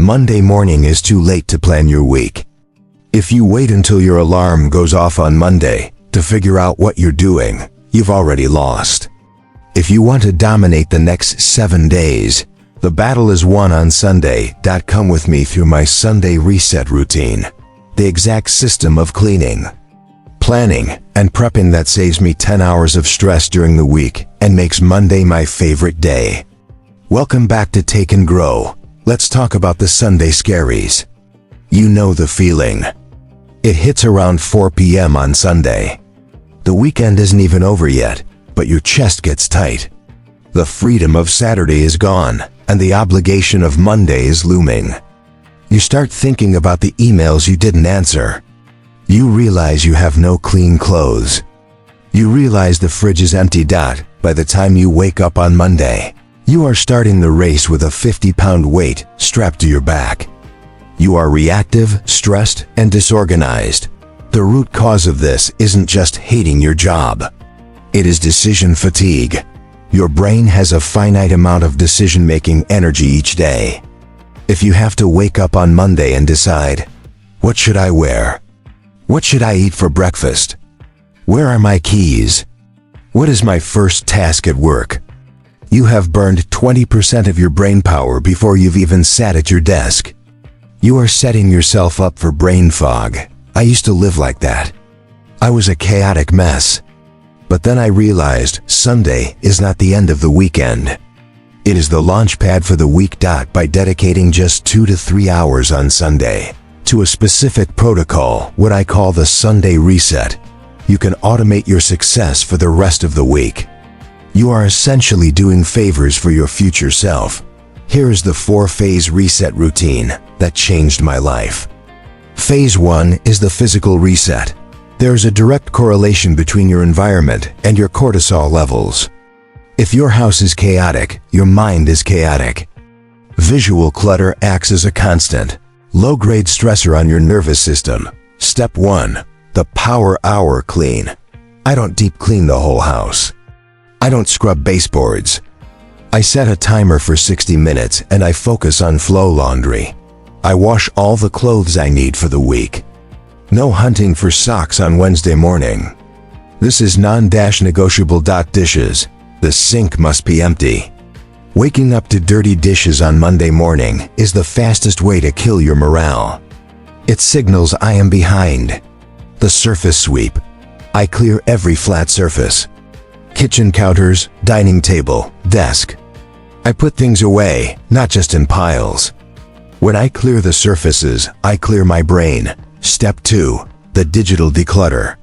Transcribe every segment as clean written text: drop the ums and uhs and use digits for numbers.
Monday morning is too late to plan your week. If you wait until your alarm goes off on Monday to figure out what you're doing, you've already lost. If you want to dominate the next 7 days, the battle is won on Sunday. Come with me through my Sunday reset routine, the exact system of cleaning, planning, and prepping that saves me 10 hours of stress during the week and makes Monday my favorite day. Welcome back to Take and Grow. Let's talk about the Sunday scaries. You know the feeling. It hits around 4 p.m. on Sunday. The weekend isn't even over yet, but your chest gets tight. The freedom of Saturday is gone, and the obligation of Monday is looming. You start thinking about the emails you didn't answer. You realize you have no clean clothes. You realize the fridge is empty. By the time you wake up on Monday, you are starting the race with a 50-pound weight strapped to your back. You are reactive, stressed, and disorganized. The root cause of this isn't just hating your job. It is decision fatigue. Your brain has a finite amount of decision-making energy each day. If you have to wake up on Monday and decide, what should I wear? What should I eat for breakfast? Where are my keys? What is my first task at work? You have burned 20% of your brain power before you've even sat at your desk. You are setting yourself up for brain fog. I used to live like that. I was a chaotic mess. But then I realized Sunday is not the end of the weekend. It is the launch pad for the week. By dedicating just 2 to 3 hours on Sunday to a specific protocol, what I call the Sunday reset, you can automate your success for the rest of the week. You are essentially doing favors for your future self. Here is the 4-phase reset routine that changed my life. Phase 1 is the physical reset. There is a direct correlation between your environment and your cortisol levels. If your house is chaotic, your mind is chaotic. Visual clutter acts as a constant, low-grade stressor on your nervous system. Step 1. The Power Hour Clean. I don't deep clean the whole house. I don't scrub baseboards. I set a timer for 60 minutes and I focus on flow laundry. I wash all the clothes I need for the week. No hunting for socks on Wednesday morning. This is non-negotiable. Dishes. The sink must be empty. Waking up to dirty dishes on Monday morning is the fastest way to kill your morale. It signals I am behind. The surface sweep. I clear every flat surface. Kitchen counters, dining table, desk. I put things away, not just in piles. When I clear the surfaces, I clear my brain. Step 2. The digital declutter.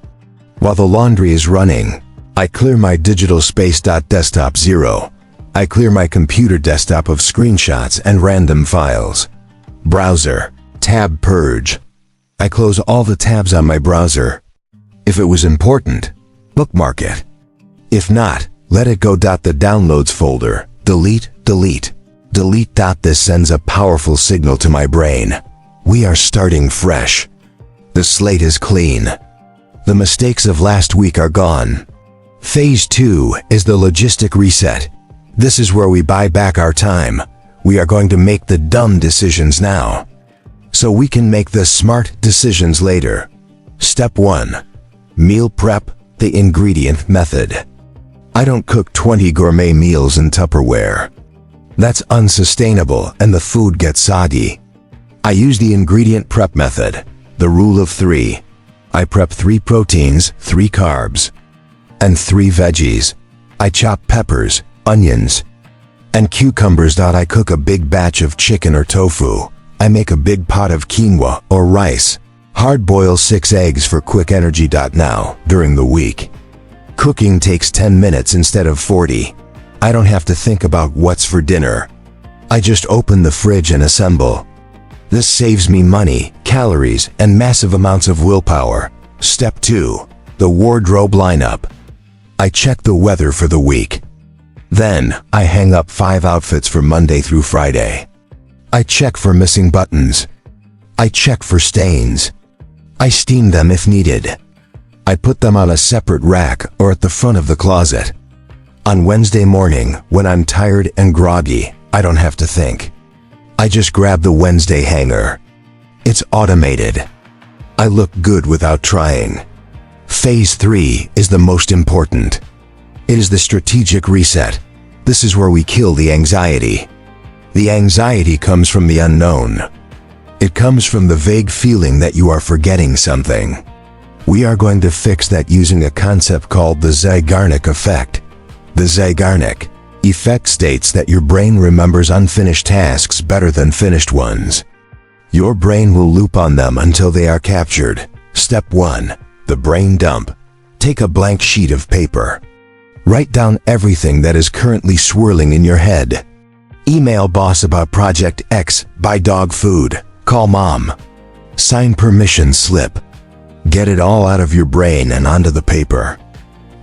While the laundry is running, I clear my digital space. Desktop 0. I clear my computer desktop of screenshots and random files. Browser. Tab purge. I close all the tabs on my browser. If it was important, bookmark it. If not, let it go. The downloads folder. Delete, delete, delete. This sends a powerful signal to my brain. We are starting fresh. The slate is clean. The mistakes of last week are gone. Phase 2 is the logistic reset. This is where we buy back our time. We are going to make the dumb decisions now, so we can make the smart decisions later. Step 1. Meal prep, the ingredient method. I don't cook 20 gourmet meals in Tupperware. That's unsustainable and the food gets soggy. I use the ingredient prep method, the rule of 3. I prep 3 proteins, 3 carbs, and 3 veggies. I chop peppers, onions, and cucumbers. I cook a big batch of chicken or tofu. I make a big pot of quinoa or rice. Hard boil 6 eggs for quick energy. Now, during the week, cooking takes 10 minutes instead of 40. I don't have to think about what's for dinner. I just open the fridge and assemble. This saves me money, calories, and massive amounts of willpower. Step 2. The wardrobe lineup. I check the weather for the week. Then, I hang up 5 outfits for Monday through Friday. I check for missing buttons. I check for stains. I steam them if needed. I put them on a separate rack or at the front of the closet. On Wednesday morning, when I'm tired and groggy, I don't have to think. I just grab the Wednesday hanger. It's automated. I look good without trying. Phase 3 is the most important. It is the strategic reset. This is where we kill the anxiety. The anxiety comes from the unknown. It comes from the vague feeling that you are forgetting something. We are going to fix that using a concept called the Zeigarnik effect. The Zeigarnik effect states that your brain remembers unfinished tasks better than finished ones. Your brain will loop on them until they are captured. Step 1. The brain dump. Take a blank sheet of paper. Write down everything that is currently swirling in your head. Email boss about project X, buy dog food, call mom. Sign permission slip. Get it all out of your brain and onto the paper.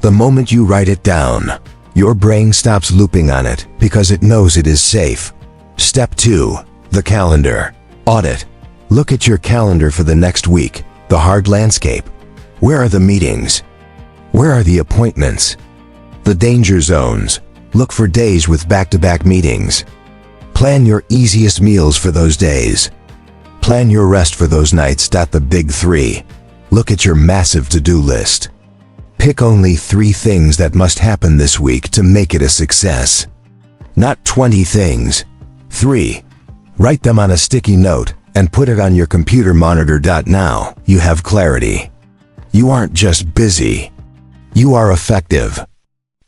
The moment you write it down, your brain stops looping on it because it knows it is safe. Step 2. The calendar. Audit. Look at your calendar for the next week. The hard landscape. Where are the meetings? Where are the appointments? The danger zones. Look for days with back-to-back meetings. Plan your easiest meals for those days. Plan your rest for those nights. The big 3. Look at your massive to-do list. Pick only 3 things that must happen this week to make it a success. Not 20 things. 3. Write them on a sticky note and put it on your computer monitor. Now you have clarity. You aren't just busy. You are effective.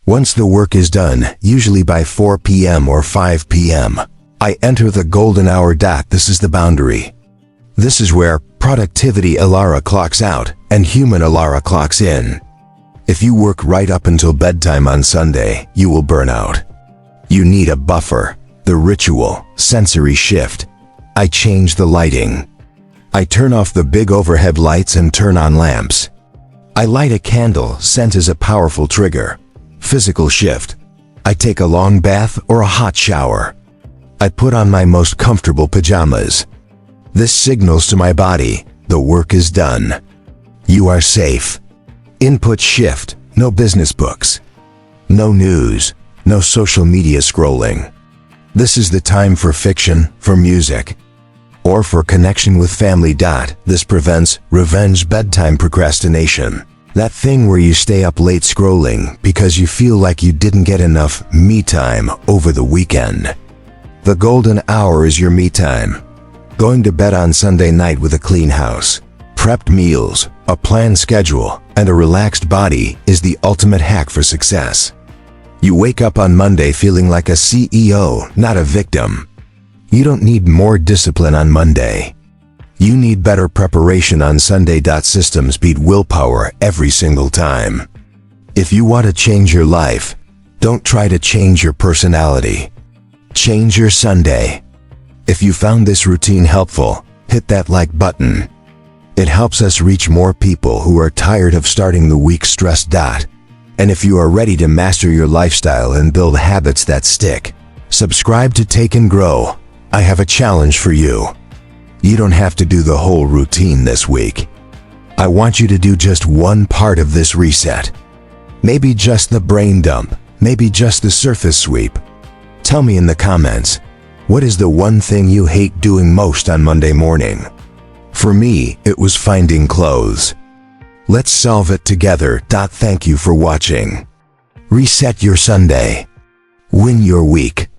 Once the work is done, usually by 4 p.m. or 5 p.m., I enter the golden hour. This is the boundary. This is where productivity Alara clocks out and human Alara clocks in. If you work right up until bedtime on Sunday, you will burn out. You need a buffer, the ritual, sensory shift. I change the lighting. I turn off the big overhead lights and turn on lamps. I light a candle. Scent is a powerful trigger. Physical shift. I take a long bath or a hot shower. I put on my most comfortable pajamas. This signals to my body, the work is done. You are safe. Input shift. No business books. No news. No social media scrolling. This is the time for fiction, for music, or for connection with family. This prevents revenge bedtime procrastination. That thing where you stay up late scrolling because you feel like you didn't get enough me time over the weekend. The golden hour is your me time. Going to bed on Sunday night with a clean house, prepped meals, a planned schedule, and a relaxed body is the ultimate hack for success. You wake up on Monday feeling like a CEO, not a victim. You don't need more discipline on Monday. You need better preparation on Sunday. Systems beat willpower every single time. If you want to change your life, don't try to change your personality. Change your Sunday. If you found this routine helpful, hit that like button. It helps us reach more people who are tired of starting the week stressed. And if you are ready to master your lifestyle and build habits that stick, subscribe to Take and Grow. I have a challenge for you. You don't have to do the whole routine this week. I want you to do just one part of this reset. Maybe just the brain dump, maybe just the surface sweep. Tell me in the comments, what is the one thing you hate doing most on Monday morning? For me, it was finding clothes. Let's solve it together. Thank you for watching. Reset your Sunday. Win your week.